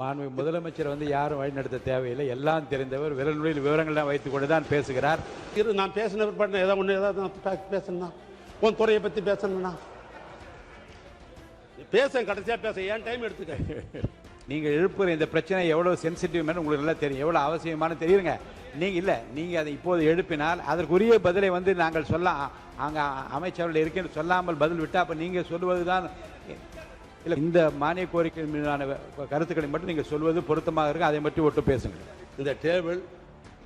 மாண்பு முதலமைச்சர் யாரும் வழிநடத்த தேவையில்லை, எல்லாம் தெரிந்தவர், விரல்நுழையில் விவரங்கள்லாம் வைத்துக் கொண்டு தான் பேசுகிறார். நான் பேசின ஏதாவது பேசணும்னா உன் துறையை பத்தி பேசணும்னா பேச கடைசியா பேச ஏன் டைம் எடுத்துக்க. நீங்க எழுப்புற இந்த பிரச்சனை எவ்வளவு சென்சிட்டிவ் உங்களுக்கு நல்லா தெரியும், எவ்வளவு அவசியமான தெரியுங்க. நீங்க அதை இப்போது எழுப்பினால் அதற்குரிய பதிலை நாங்கள் சொல்ல அங்க அமைச்சர்கள் இருக்கேன்னு சொல்லாமல் பதில் விட்டா அப்ப நீங்க சொல்லுவதுதான் இல்லை. இந்த மானிய கோரிக்கை மீதான கருத்துக்களை மட்டும் நீங்க சொல்வது பொருத்தமாக இருக்கு, அதை மட்டும் ஒட்டு பேசுங்க. இந்த டேபிள்,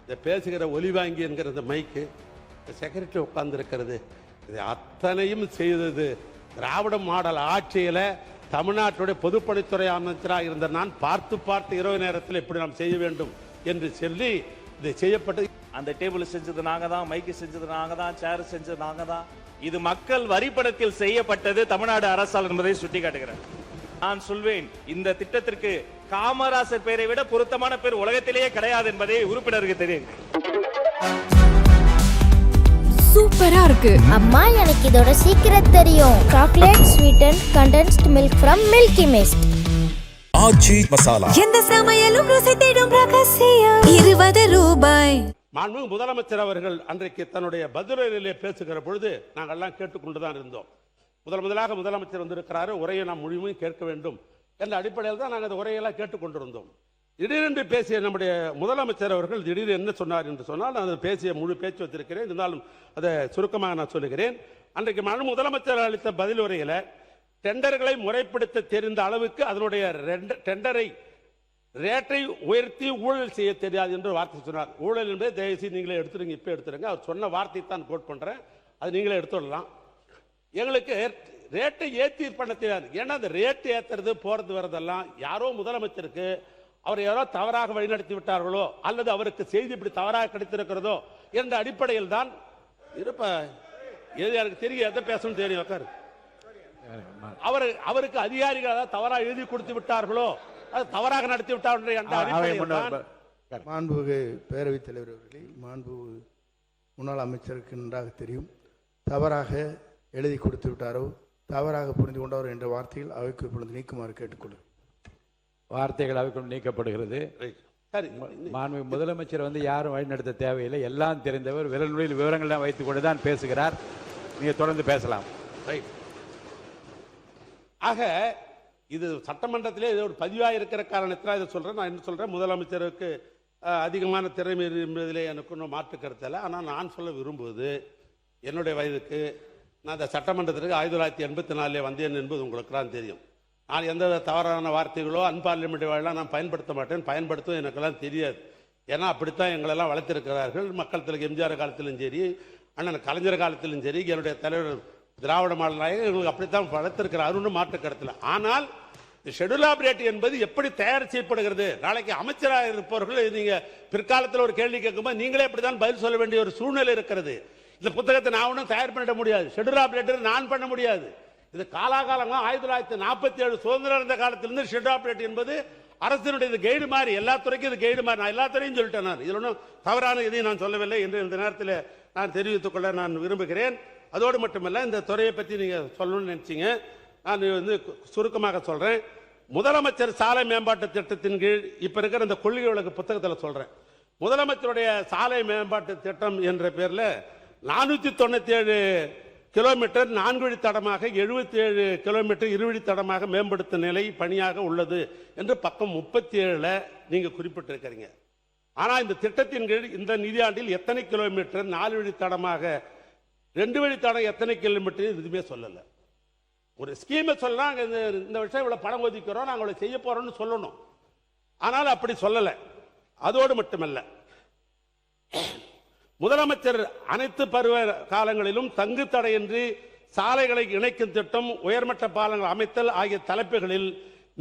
இந்த பேசுகிற ஒலிவாங்கி என்கிற இந்த மைக்கு, செக்ரட்டரி உட்கார்ந்து இருக்கிறது, இது அத்தனையும் செய்தது திராவிட மாடல் ஆட்சியில தமிழ்நாட்டுடைய பொதுப்பணித்துறை அமைச்சராக இருந்த நான் பார்த்து இரவு நேரத்தில் எப்படி நாம் செய்ய வேண்டும் என்று சொல்லி இது செய்யப்பட்டது. அந்த டேபிள் செஞ்சது நாங்க தான், மைக்கு செஞ்சது நாங்க தான், சேர் செஞ்சது நாங்க தான். இது மக்கள் வரிப்பணத்தில் செய்யப்பட்டது தமிழ்நாடு அரசால் என்பதை சுட்டிக்காட்டுகிறேன். நான் சொல்வேன், இந்த திட்டத்திற்கு காமராசர் பெயரை விட பொருத்தமான பேர் உலகத்திலேயே கிடையாது என்பதை உறுப்பினருக்கு தெரியும். சூப்பரா இருக்கு அம்மா, எனக்கு இதோட சீக்கிரம் தெரியும். Chocolate sweetened condensed milk from Milky Mist. Aachi masala, எந்த சமையலும் ருசி தேடும் ரகசியம். 20 ரூபாய். மாண்புமிகு முதலமைச்சர் அவர்கள் அன்றைக்கு தன்னுடைய பதிலுரையிலே பேசுகிற பொழுது நாங்கள் எல்லாம் கேட்டுக்கொண்டுதான் இருந்தோம். முதலாக முதலமைச்சர் வந்திருக்கிறாரு, உரையை நாம் முழுமையும் கேட்க வேண்டும் என்ற அடிப்படையில் தான் நாங்கள் அந்த உரையெல்லாம் கேட்டுக்கொண்டிருந்தோம். திடீரென்று பேசிய நம்முடைய முதலமைச்சர் அவர்கள் திடீரென்று என்ன சொன்னார் என்று சொன்னால், நான் அதை பேசிய முழு பேச்சு வச்சிருக்கிறேன், இருந்தாலும் அதை சுருக்கமாக நான் சொல்லுகிறேன். அன்றைக்கு முதலமைச்சர் அளித்த பதில் உரையில டெண்டர்களை முறைப்படுத்த தெரிந்த அளவுக்கு அதனுடைய டெண்டரை ரேட்டை உயர்த்தி ஊழல் செய்ய தெரியாது என்று வார்த்தை சொன்னார். ஊழல் என்பதை தயவுசெய்து நீங்களே எடுத்துருங்க, இப்போ எடுத்துருங்க. அவர் சொன்ன வார்த்தை தான் கோட் பண்றேன், அது நீங்களே எடுத்துடலாம். எங்களுக்கு ரேட்டை ஏற்றி பண்ண தெரியாது. ஏன்னா அந்த ரேட்டு ஏற்றுறது போறது வரதெல்லாம் யாரோ முதலமைச்சருக்கு அவர் யாரோ தவறாக வழிநடத்தி விட்டார்களோ அல்லது அவருக்கு செய்தி இப்படி தவறாக கிடைத்திருக்கிறதோ என்ற அடிப்படையில் தான் இருப்ப. எனக்கு தெரியும், எதை பேசணும் தெரியும். உட்காரு. அவருக்கு அதிகாரிகள் தவறாக எழுதி கொடுத்து விட்டார்களோ, அது தவறாக நடத்தி விட்டார்கள். மாண்புமிகு பேரவைத் தலைவர் அவர்களே, மாண்புமிகு முன்னாள் அமைச்சருக்கு நன்றாக தெரியும், தவறாக எழுதி கொடுத்து விட்டாரோ, தவறாக புரிந்து கொண்டாரோ என்ற வார்த்தைகள் அவைக்கு இப்பொழுது நீக்குமாறு கேட்டுக்கொள்ளும். வார்த்தைகள் அவைக்குள் நீக்கப்படுகிறது. மாண்புமிகு முதலமைச்சர் யாரும் வழிநடத்த தேவையில்லை, எல்லாம் தெரிந்தவர், விரல்நுழையில் விவரங்கள்லாம் வைத்துக் கொண்டு தான் பேசுகிறார். நீங்க தொடர்ந்து பேசலாம். ஆக இது சட்டமன்றத்திலே இது ஒரு பதிவாக இருக்கிற காரணத்தினால் இதை சொல்றேன். நான் என்ன சொல்றேன், முதலமைச்சருக்கு அதிகமான திறமை என்பதிலே எனக்கு ஒன்றும் மாற்று கருத்தல்ல. ஆனால் நான் சொல்ல விரும்புவது, என்னுடைய வயதுக்கு நான் இந்த சட்டமன்றத்திற்கு 1984 வந்தேன் என்பது உங்களுக்கு தான் தெரியும். நான் எந்த தவறான வார்த்தைகளோ அன்பார்லிமெண்ட் வாழலாம் நான் பயன்படுத்த மாட்டேன், பயன்படுத்தும் எனக்கெல்லாம் தெரியாது. ஏன்னா அப்படித்தான் எங்களெல்லாம் வளர்த்திருக்கிறார்கள். மக்கள் தலைவர் எம்ஜிஆர் காலத்திலும் சரி, அண்ணன் கலைஞர் காலத்திலும் சரி, என்னுடைய தலைவர் திராவிட மாடல் நாயகர் எங்களுக்கு அப்படித்தான் வளர்த்திருக்கிறார், மாற்று கருத்தில். ஆனால் ஷெட்யூல் ஆஃப் ரேட் என்பது எப்படி தயார் செய்யப்படுகிறது, நாளைக்கு அமைச்சராக இருப்பவர்கள் நீங்க பிற்காலத்தில் ஒரு கேள்வி கேட்கும்போது நீங்களே அப்படித்தான் பதில் சொல்ல வேண்டிய ஒரு சூழ்நிலை இருக்கிறது. இந்த புத்தகத்தை நான் ஒன்றும் தயார் பண்ணிட முடியாது, ஷெட்யூல் ஆஃப் ரேட் நான் பண்ண முடியாது. இது காலாகாலமாக 1947 சுதந்திரம் இருந்த காலத்திலிருந்து ஷெட்யூல் ஆஃப் ரேட் என்பது அரசினுடைய கைடு மாதிரி, எல்லா துறைக்கும் இது கைடு மாதிரி. நான் எல்லா துறையும் சொல்லிட்டேன், நான் இதில் ஒன்றும் தவறான இதையும் நான் சொல்லவில்லை என்று இந்த நேரத்தில் நான் தெரிவித்துக் கொள்ள நான் விரும்புகிறேன். அதோடு மட்டுமல்ல, இந்த துறையை பற்றி நீங்க சொல்லணும்னு நினைச்சீங்க, நான் சுருக்கமாக சொல்றேன். முதலமைச்சர் சாலை மேம்பாட்டு திட்டத்தின் கீழ் இப்ப இருக்கிற இந்த கொள்கை விளக்கு புத்தகத்தில் சொல்றேன். முதலமைச்சருடைய சாலை மேம்பாட்டு திட்டம் என்ற பேர்ல 497 கிலோமீட்டர் 4 வழித்தடமாக, 77 கிலோமீட்டர் 2 வழித்தடமாக மேம்படுத்தும் நிலை பணியாக உள்ளது என்று பக்கம் 37 நீங்க குறிப்பிட்டிருக்கிறீங்க. ஆனா இந்த திட்டத்தின் கீழ் இந்த நிதியாண்டில் எத்தனை கிலோமீட்டர் 4 வழித்தடமாக, 2 வழித்தடம் எத்தனை கிலோமீட்டர் எதுவுமே சொல்லல. ஒரு ஸ்கீமை சொல்லலாம், இந்த விஷயம் இவ்வளவு பணம் ஒதுக்கிறோம், நாங்கள் செய்ய போறோம்னு சொல்லணும். ஆனால் அப்படி சொல்லல. அதோடு மட்டுமல்ல, முதலமைச்சர் அனைத்து பருவ காலங்களிலும் தங்கு தடையின்றி சாலைகளை இணைக்கும் திட்டம், உயர்மட்ட பாலங்கள் அமைத்தல் ஆகிய தலைப்புகளில்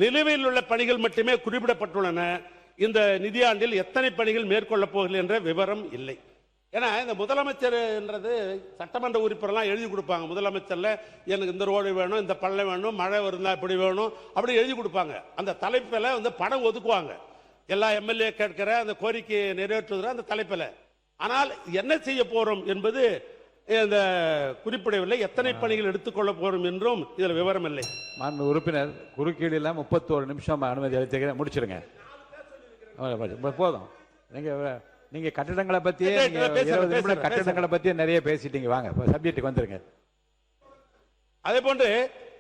நிலுவையில் உள்ள பணிகள் மட்டுமே குறிப்பிடப்பட்டுள்ளன. இந்த நிதியாண்டில் எத்தனை பணிகள் மேற்கொள்ளப் போகிறீர்கள் என்ற விவரம் இல்லை. ஏன்னா இந்த முதலமைச்சர் என்றது சட்டமன்ற உறுப்பினர்லாம் எழுதி கொடுப்பாங்க. முதலமைச்சர்ல எனக்கு இந்த ரோடு வேணும், இந்த பள்ளம் வேணும், மழை வருந்தா இப்படி வேணும், அப்படி எழுதி கொடுப்பாங்க. அந்த தலைப்பில் பணம் ஒதுக்குவாங்க. எல்லா எம்எல்ஏ கேட்கிற அந்த கோரிக்கையை நிறைவேற்றுகிற அந்த தலைப்பில். ஆனால் என்ன செய்ய போறோம் என்பது இந்த குறிப்பிடவில்லை. எத்தனை பணிகள் எடுத்துக்கொள்ள போறோம் என்றும் இதில் விவரம் இல்லை. மாண்பு உறுப்பினர் குறுக்கீடு எல்லாம் 31 நிமிஷம் அனுமதி அளித்திருக்கிறேன், முடிச்சிருங்க. போதும். நீங்க கட்டிடங்களை பத்தியே 20 நிமிடம் கட்டிடங்களை பத்தியே நிறைய பேசிட்டீங்க. வாங்க சப்ஜெக்ட்டுக்கு வந்துருங்க. அதே போன்று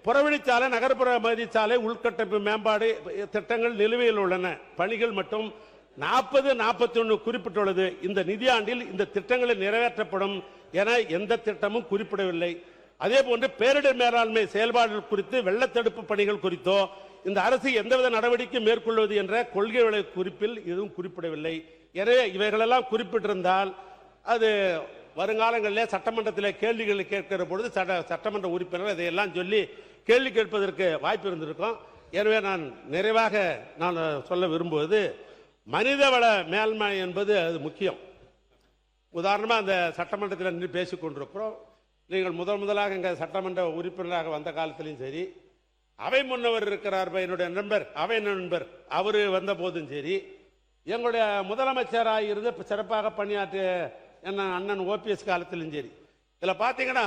புறவழிச்சாலை, நகர்ப்புற மதிச்சாலை, உள்கட்டமைப்பு மேம்பாடு திட்டங்கள் நிலுவையில் உள்ளன. பணிகள் மட்டும் 40-41 குறிப்பிட்டுள்ளது. இந்த நிதியாண்டில் இந்த திட்டங்களில் நிறைவேற்றப்படும் என எந்த திட்டமும் குறிப்பிடவில்லை. அதே போன்று பேரிடர் மேலாண்மை செயல்பாடுகள் குறித்து, வெள்ளத்தடுப்பு பணிகள் குறித்தோ இந்த அரசு எந்தவித நடவடிக்கை மேற்கொள்வது என்ற கொள்கை குறிப்பில் எதுவும் குறிப்பிடவில்லை. எனவே இவைகளெல்லாம் குறிப்பிட்டிருந்தால் அது வருங்காலங்களில் சட்டமன்றத்தில் கேள்விகளை கேட்கிற பொழுது சட்டமன்ற உறுப்பினர் இதையெல்லாம் சொல்லி கேள்வி கேட்பதற்கு வாய்ப்பு இருந்திருக்கும். எனவே நான் நிறைவாக நான் சொல்ல விரும்புவது, மனிதவள மேல்மை என்பது அது முக்கியம். உதாரணமாக அந்த சட்டமன்றத்தில் நின்று பேசிக் கொண்டிருக்கிறோம். நீங்கள் முதலாக எங்கள் சட்டமன்ற உறுப்பினராக வந்த காலத்திலையும் சரி, அவை முன்னவர் இருக்கிறார் என்னுடைய நண்பர், அவை நண்பர், அவர் வந்த போதும் சரி, எங்களுடைய முதலமைச்சராக இருந்து சிறப்பாக பணியாற்றிய என்ன அண்ணன் ஓபிஎஸ் காலத்திலும் சரி, இதில் பார்த்தீங்கன்னா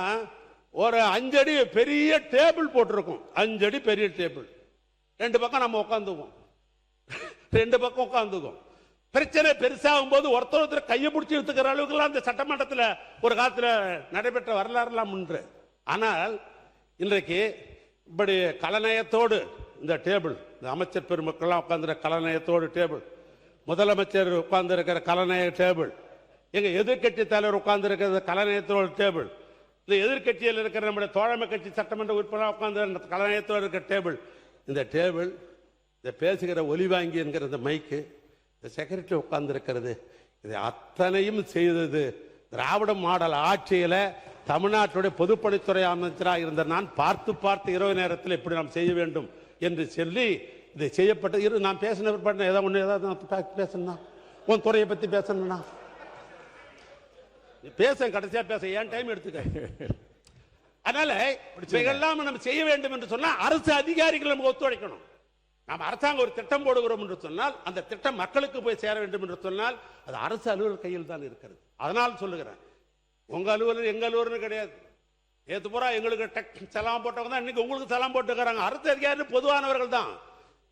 ஒரு 5 அடி பெரிய டேபிள் போட்டிருக்கும். 5 அடி பெரிய டேபிள், 2 பக்கம் நம்ம உட்காந்துக்குவோம், 2 பக்கம் உட்காந்துக்குவோம். பிரச்சனை பெருசாகும் போது ஒருத்தர் கையை பிடிச்சி எடுத்துக்கிற அளவுக்குலாம் அந்த சட்டமன்றத்தில் ஒரு காலத்தில் நடைபெற்ற வரலாறுலாம் உண்டு. ஆனால் இன்றைக்கு இப்படி கலநயத்தோடு இந்த டேபிள், இந்த அமைச்சர் பெருமக்கள்லாம் உட்காந்துற கலநயத்தோடு டேபிள், முதலமைச்சர் உட்கார்ந்து இருக்கிற கலநய டேபிள், எங்க எதிர்கட்சி தலைவர் உட்கார்ந்து இருக்கிற கலநயத்தோடு டேபிள், இந்த எதிர்கட்சியில் இருக்கிற நம்முடைய தோழமை கட்சி சட்டமன்ற உறுப்பினர் உட்கார்ந்து கலநயத்தோடு இருக்கிற டேபிள், இந்த டேபிள், இந்த பேசுகிற ஒலிவாங்கி என்கிற இந்த மைக்கு, இந்த செக்ரட்டரி உட்கார்ந்து இருக்கிறது, இதை அத்தனையும் செய்தது திராவிட மாடல் ஆட்சியில தமிழ்நாட்டுடைய பொதுப்பணித்துறை அமைச்சராக இருந்த நான் பார்த்து இரவு நேரத்தில் எப்படி நாம் செய்ய வேண்டும் என்று சொல்லி இது செய்யப்பட்டது. நான் பேசின ஏதாவது பேசணும்னா உன் துறையை பத்தி பேசணும்னா பேச, கடைசியா பேச ஏன் டைம் எடுத்துக்க. அதனால இவைகள்லாம் நம்ம செய்ய வேண்டும் என்று சொன்னா அரசு அதிகாரிகள் நமக்கு ஒத்துழைக்கணும். நாம் அரசாங்கம் ஒரு திட்டம் போடுகிறோம் என்று சொன்னால் அந்த திட்டம் மக்களுக்கு போய் சேர வேண்டும் என்று சொன்னால் அது அரசு அலுவலர் கையில் தான் இருக்கிறது. அதனால் சொல்லுகிறேன், உங்க அலுவலர் எங்க அலுவலர் கிடையாது. ஏத்து பூரா எங்களுக்கு சலாம் போட்டவங்க தான் இன்னைக்கு உங்களுக்கு சலாம் போட்டுக்கிறாங்க. அரசு அதிகாரி பொதுவானவர்கள் தான்.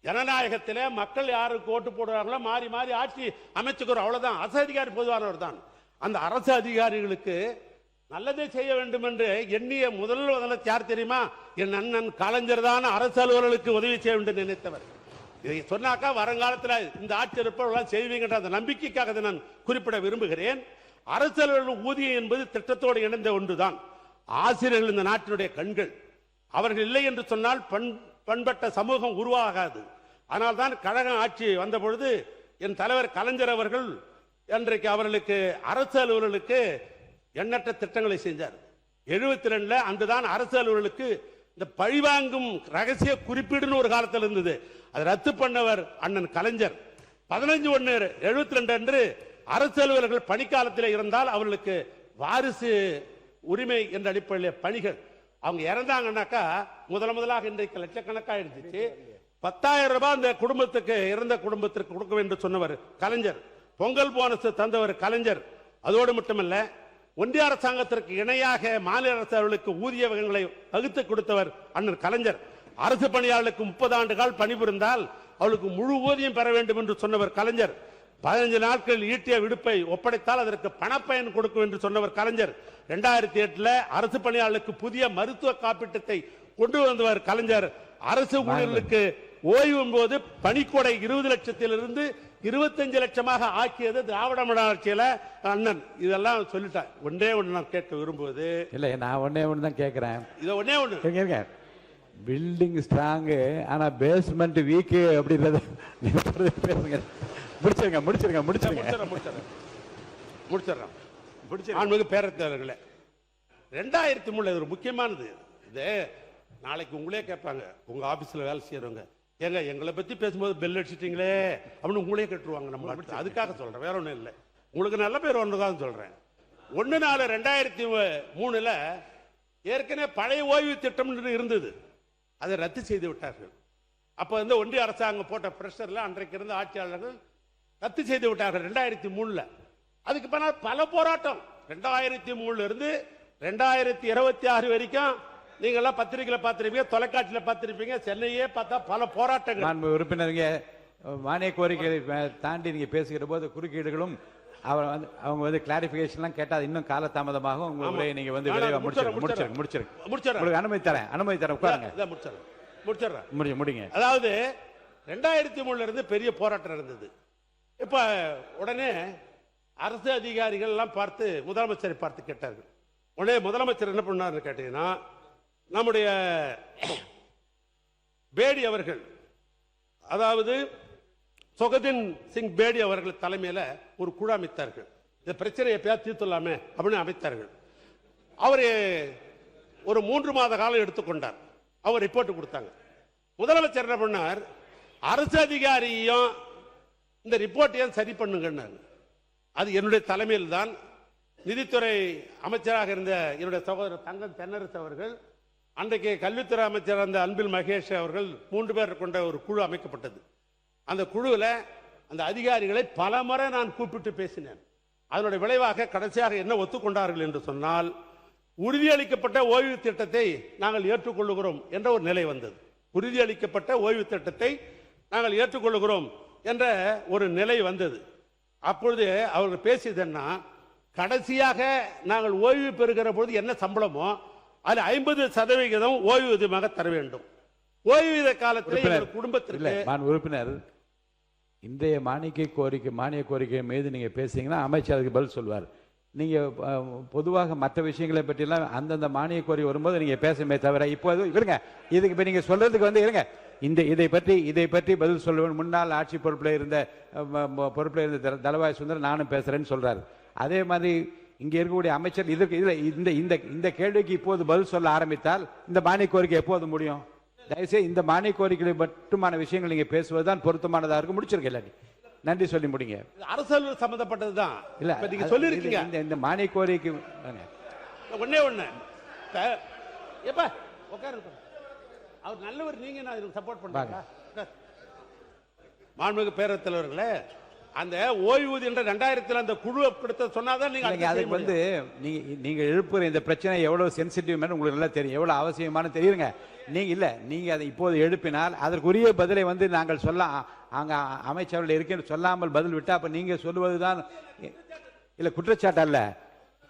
ஜனநாயகத்திலே மக்கள் யாருக்கு ஓட்டு போடுறாங்களோ மாறி மாறி ஆட்சி அமைச்சுக்கிறோம், அவ்வளவுதான். அரசு அதிகாரி பொதுவானவர் தான். அந்த அரசு அதிகாரிகளுக்கு நல்லதே செய்ய வேண்டும் என்று எண்ணிய முதல்ல யார் தெரியுமா? என் அண்ணன் கலைஞர் தான் அரசு அலுவலர்களுக்கு உதவி செய்ய வேண்டும் நினைத்தவர். இதை சொன்னாக்கா வருங்காலத்தில் இந்த ஆட்சி இருப்பவர்கள் செய்வீங்கன்ற அந்த நம்பிக்கைக்காக நான் குறிப்பிட விரும்புகிறேன். அரசு அலுவலர்கள் ஊதியம் என்பது திட்டத்தோடு இணைந்த ஒன்றுதான். ஆசிரியர்கள் இந்த நாட்டினுடைய கண்கள். அவர்கள் இல்லை என்று சொன்னால் பண்பட்ட சமூகம் உருவாகாது. ஆனால் தான் கழக ஆட்சி வந்த பொழுது என் தலைவர் கலைஞர் அவர்கள் இன்றைக்கு அவர்களுக்கு அரசு அலுவலர்களுக்கு எண்ணற்ற திட்டங்களை செஞ்சார். 72 அன்றுதான் அரசு அலுவலர்களுக்கு இந்த பழிவாங்கும் ரகசிய குறிப்பீடுன்னு ஒரு காலத்தில் இருந்தது. அதை ரத்து பண்ணவர் அண்ணன் கலைஞர். 15/1/72 அன்று அரசு அலுவலர்கள் பணிக்காலத்தில் இருந்தால் அவர்களுக்கு வாரிசு உரிமை என்ற அடிப்படையில் பணிகள் அவங்க இறந்தாங்கன்னாக்கா முதலாக இன்றைக்கு லட்சக்கணக்காக இருந்துச்சு. 10,000 ரூபாய் அந்த குடும்பத்துக்கு, இறந்த குடும்பத்திற்கு கொடுக்க வேண்டும் சொன்னவர் கலைஞர். பொங்கல் போனஸ் தந்தவர் கலைஞர். அதோடு மட்டுமல்ல, ஒன்றிய அரசாங்கத்திற்கு இணையாக மாநில அரசு அவர்களுக்கு ஊதிய வகைகளை வகுத்து கொடுத்தவர் அண்ணன் கலைஞர். அரசு பணியாளர்களுக்கு 30 ஆண்டுகள் பணிபுரிந்தால் அவளுக்கு முழு ஊதியம் பெற வேண்டும் என்று சொன்னவர் கலைஞர். 15 நாட்கள் ஈட்டிய விடுப்பை ஒப்படைத்தால் அதற்கு பணப்பயன் கொடுக்கும் என்று சொன்னவர் கலைஞர். 2008 அரசு பணியாளர்களுக்கு புதிய மருத்துவ காப்பீட்டத்தை கொண்டு வந்தவர் கலைஞர். அரசு ஊழியர்களுக்கு ஓய்வு போது பணிக்கொடை 20 லட்சத்திலிருந்து 25 லட்சமாக ஆக்கியது திராவிட மாடல் ஆட்சியில அண்ணன். இதெல்லாம் சொல்லிட்டேன். ஒன்றே ஒன்று நான் கேட்க விரும்புவது இல்லை, நான் ஒன்னே ஒன்று தான் கேட்கிறேன். இது ஒன்னே ஒன்று, பில்டிங் ஸ்ட்ராங் ஆனா பேஸ்மெண்ட் வீக் அப்படின்றது பேசுங்க. முடிச்சிருங்க. பேரத்தவர்களே, 2003 ஒரு முக்கியமானது. இது நாளைக்கு உங்களே கேட்பாங்க, உங்க ஆபீஸ்ல வேலை செய்யறவங்க, ஏங்க எங்களை பத்தி பேசும்போது பெல் அடிச்சிட்டீங்களே அப்படின்னு உங்களே கேட்டுருவாங்க. நம்ம அதுக்காக சொல்றேன், வேற ஒண்ணும் இல்லை. உங்களுக்கு நல்ல பேர் ஒன்றுதான் சொல்றேன். 1/4/2003 ஏற்கனவே பழைய ஓய்வு திட்டம் இருந்தது, அதை ரத்து செய்து விட்டார்கள். அப்ப ஒன்றிய அரசாங்கம் போட்ட பிரஷர்ல அன்றைக்கு இருந்த ஆட்சியாளர்கள் ரத்து செய்து விட்டார்கள் 2003. அதுக்கு பின்னால் பல போராட்டம். 2003 இருந்து 2026 வரைக்கும் நீங்க எல்லாம் பத்திரிகையில பார்த்திருப்பீங்க, தொலைக்காட்சியில பார்த்திருப்பீங்க, சென்னையே பார்த்தா பல போராட்டங்கள். மாண்பு உறுப்பினருங்க, மானிய கோரிக்கைகளை தாண்டி நீங்க பேசுகிற போது குறுக்கீடுகளும் அவங்க வந்து கிளாரிபிகேஷன்லாம் கேட்டால் இன்னும் காலதாமதமாகும். உங்க உரையை நீங்க வந்து விரைவாக முடிச்சிருங்க. உங்களுக்கு அனுமதி தரேன் உட்காருங்க. முடிங்க. அதாவது 2003 இருந்து பெரிய போராட்டம் இருந்தது. இப்ப உடனே அரசு அதிகாரிகள் எல்லாம் பார்த்து முதலமைச்சரை பார்த்து கேட்டார்கள். உடனே முதலமைச்சர் என்ன பண்ணாருன்னு கேட்டீங்கன்னா, நம்முடைய பேடி அவர்கள், அதாவது சொகதின் சிங் பேடி அவர்கள் தலைமையில் ஒரு குழு அமைத்தார்கள். இந்த பிரச்சனையை எப்பயாவது தீர்த்துலாமே அப்படின்னு அமைத்தார்கள். அவர் ஒரு 3 மாத காலம் எடுத்துக்கொண்டார். அவர் ரிப்போர்ட் கொடுத்தாங்க. முதலமைச்சர் என்ன பண்ணார், அரசு அதிகாரியும் இந்த ரிப்போர்ட்டையும் சரி பண்ணுங்கன்னாரு. அது என்னுடைய தலைமையில் தான் நிதித்துறை அமைச்சராக இருந்த என்னுடைய சகோதரர் தங்கம் தென்னரசு அவர்கள், அன்றைக்கு கல்வித்துறை அமைச்சர் அந்த அன்பில் மகேஷ் அவர்கள் 3 பேர் கொண்ட ஒரு குழு அமைக்கப்பட்டது. அந்த குழுவில் அந்த அதிகாரிகளை பல முறை நான் கூப்பிட்டு பேசினேன். அதனுடைய விளைவாக கடைசியாக என்ன ஒத்துக்கொண்டார்கள் என்று சொன்னால், உறுதியளிக்கப்பட்ட ஓய்வு திட்டத்தை நாங்கள் ஏற்றுக்கொள்ளுகிறோம் என்ற ஒரு நிலை வந்தது. உறுதியளிக்கப்பட்ட ஓய்வு திட்டத்தை நாங்கள் ஏற்றுக்கொள்ளுகிறோம் என்ற ஒரு நிலை வந்தது. அப்பொழுது அவர்கள் பேசியதுன்னா, கடைசியாக நாங்கள் ஓய்வு பெறுகிற பொழுது என்ன சம்பளமோ அது 50% ஓய்வூதியமாக தர வேண்டும். ஓய்வூதிய காலத்தில் குடும்பத்திற்கு உறுப்பினர் இன்றைய மானிய கோரிக்கை மீது நீங்க பேசுறீங்கன்னா அமைச்சர் அதுக்கு பதில் சொல்வார். நீங்க பொதுவாக மற்ற விஷயங்களை பற்றி எல்லாம் அந்தந்த மானிய கோரிக்கை வரும்போது நீங்க பேசுமே தவிர இப்போது இருங்க, இதுக்கு இப்ப நீங்க சொல்றதுக்கு வந்து இருங்க, இதை பற்றி பதில் சொல்லுவேன். முன்னாள் ஆட்சி பொறுப்பில் இருந்த தளவாய் சுந்தரம் நானும் பேசுறேன்னு சொல்றாரு. அதே மாதிரி இங்க இருக்கக்கூடிய அமைச்சர் இந்த கேள்விக்கு இப்போது பதில் சொல்ல ஆரம்பித்தால் இந்த மானிய கோரிக்கை எப்போது முடியும்? தயவுசெய்து இந்த மானிய கோரிக்கை மட்டுமான விஷயங்கள் நீங்க பேசுவதுதான் பொருத்தமானதா இருக்கும். முடிச்சிருக்கல, நன்றி சொல்லி முடிங்க. அரசு சம்பந்தப்பட்டதுதான் இல்ல, நீங்க சொல்லி இருக்கீங்க. இந்த மானிய கோரிக்கை ஒண்ணே எப்ப உட்காருங்க, அவர் நல்லவர், நீங்க நான் சப்போர்ட் பண்றீங்களா? மாண்புமிகு பேரவைத் தலைவர்களே, அந்த ஓய்வூதியம் 2000 அந்த குழு கொடுத்த சொன்னாதான் நீங்க அதுக்கு வந்து நீங்க எழுப்புற இந்த பிரச்சனை எவ்வளவு சென்சிட்டிவ் உங்களுக்கு நல்லா தெரியும், எவ்வளவு அவசியமான தெரியுங்க. நீங்க அதை இப்போது எழுப்பினால் அதற்குரிய பதிலை வந்து நாங்கள் சொல்ல அங்க அமைச்சர்கள் இருக்கேன்னு சொல்லாமல் பதில் விட்டா அப்ப நீங்க சொல்லுவதுதான் இல்ல குற்றச்சாட்டு அல்ல.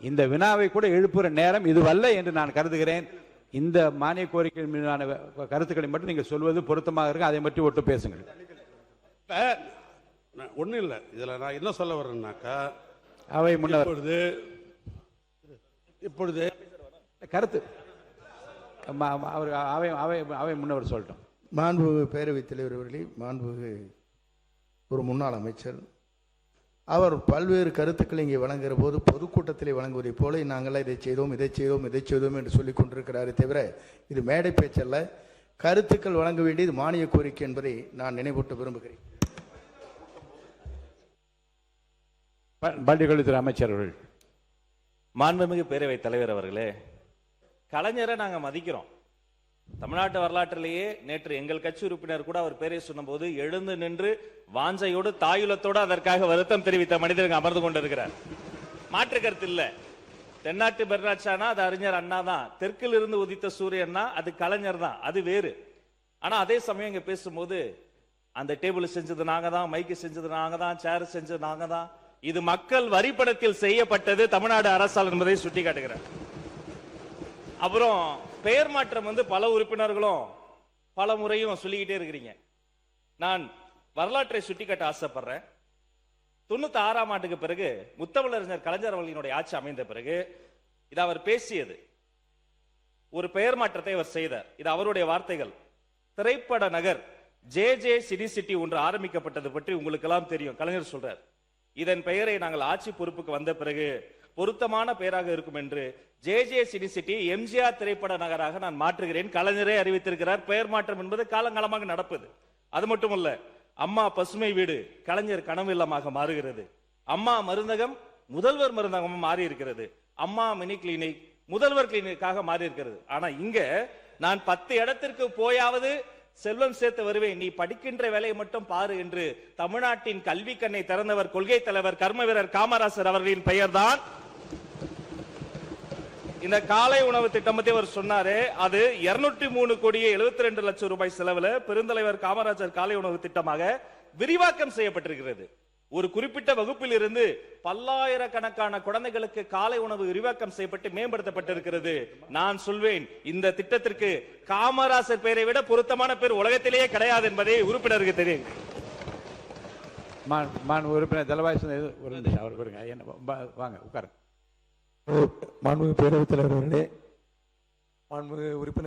இந்த வினாவை கூட எழுப்புற நேரம் இதுவல்ல என்று நான் கருதுகிறேன். இந்த மானிய கோரிக்கை மீதான கருத்துக்களை மட்டும் நீங்க சொல்வது பொருத்தமாக இருக்கு. அதை மட்டும் ஒட்டு பேசுங்கள். ஒன்றும் இல்லை, இதில் நான் என்ன சொல்ல வர்றேன்னாக்கா, அவை முன்னர் இப்பொழுது கருத்து அவர் அவை முன்னவர் சொல்லட்டும். மாண்புமிகு பேரவைத் தலைவர் அவர்களே, மாண்புமிகு ஒரு முன்னாள் அமைச்சர், அவர் பல்வேறு கருத்துக்களை இங்கே வழங்குகிற போது பொதுக்கூட்டத்திலே வழங்குவதைப் போல நாங்களாம் இதை செய்தோம் என்று சொல்லிக் கொண்டிருக்கிறாரே தவிர இது மேடை பேச்சல்ல. கருத்துக்கள் வழங்க வேண்டியது மானிய கோரிக்கை என்பதை நான் நினைவூட்ட விரும்புகிறேன். பள்ளிக்கல்வித்துறை அமைச்சர்கள். மாண்புமிகு பேரவைத் தலைவர் அவர்களே, கலைஞரை நாங்க மதிக்கிறோம். தமிழ்நாட்டு வரலாற்றிலேயே நேற்று எங்கள் கட்சி உறுப்பினர் கூட அவர் பேரை சொன்னபோது எழுந்து நின்று வாஞ்சையோடு தாயுலத்தோடு அதற்காக வருத்தம் தெரிவித்த மனிதர்கள் அமர்ந்து கொண்டிருக்கிறார். மாற்று கருத்து இல்ல. தென்னாட்டு பெர்னாட்சானா அது அறிஞர் அண்ணா தான், தெற்கில் இருந்து உதித்த சூரியன்னா அது கலைஞர் தான், அது வேறு. ஆனா அதே சமயம் இங்க பேசும்போது அந்த டேபிள் செஞ்சது நாங்க தான், மைக்கு செஞ்சது நாங்க தான், சேர் செஞ்சது நாங்க தான், இது மக்கள் வரிப்படத்தில் செய்யப்பட்டது தமிழ்நாடு அரசால் என்பதை சுட்டி காட்டுகிறார். அப்புறம் பெயர் மாற்றம் வந்து பல உறுப்பினர்களும் பல முறையும் சொல்லிக்கிட்டே இருக்கிறீங்க. நான் வரலாற்றை சுட்டிக்காட்ட ஆசைப்படுறேன். 96ஆம் ஆண்டுக்கு பிறகு முத்தமிழறிஞர் கலைஞர் அவர்களினுடைய ஆட்சி அமைந்த பிறகு இது அவர் பேசியது. ஒரு பெயர் மாற்றத்தை அவர் செய்தார். இது அவருடைய வார்த்தைகள். திரைப்பட நகர் ஜே சிட்டி சிட்டி ஒன்று ஆரம்பிக்கப்பட்டது பற்றி உங்களுக்கு எல்லாம் தெரியும். கலைஞர் சொல்றார், இதன் பெயரை நாங்கள் ஆட்சி பொறுப்புக்கு வந்த பிறகு பொருத்தமான பெயராக இருக்கும் என்று ஜே சிட்டி சிட்டி எம்ஜிஆர் திரைப்பட நகராக நான் மாற்றுகிறேன். கலைஞரே அறிவித்திருக்கிறார். பெயர் மாற்றம் என்பது காலங்காலமாக நடப்பது. அது மட்டுமல்ல, அம்மா பசுமை வீடு கலைஞர் கனவு இல்லமாக மாறுகிறது. அம்மா மருந்தகம் முதல்வர் மருந்தகம் மாறி இருக்கிறது. அம்மா மினி கிளினிக் முதல்வர் கிளினிக்காக மாறி இருக்கிறது. ஆனா இங்க நான் 10 இடத்திற்கு போயாவது செல்வம் சேர்த்து வருவேன், நீ படிக்கின்ற வேலையை மட்டும் பாரு என்று தமிழ்நாட்டின் கல்வி கண்ணை திறந்தவர் கொள்கை தலைவர் கர்ம வீரர் காமராசர் அவர்களின் பெயர் தான் இந்த காலை உணவு திட்டம் பத்தி அவர் சொன்னாரு. அது 203 கோடியே 72 லட்சம் ரூபாய் செலவுல பெருந்தலைவர் காமராஜர் காலை உணவு திட்டமாக விரிவாக்கம் செய்யப்பட்டிருக்கிறது. ஒரு குறிப்பிட்ட வகுப்பில் இருந்து பல்லாயிரக்கணக்கான குழந்தைகளுக்கு காலை உணவு விரிவாக்கம் செய்யப்பட்டு மேம்படுத்தப்பட்டிருக்கிறது. நான் சொல்வேன், இந்த திட்டத்திற்கு காமராசர் பெயரை விட பொருத்தமான பேர் உலகத்திலேயே கிடையாது என்பதை உறுப்பினருக்கு தெரியும். உறுப்பினர் தலவாய் ஒரு நிமிஷம் அவர் கொடுங்க. வாங்க உட்காருங்க. மாண்புமிகு பேரவைத் தலைவர் அவர்களே, மாண்புமிகு உறுப்பினர்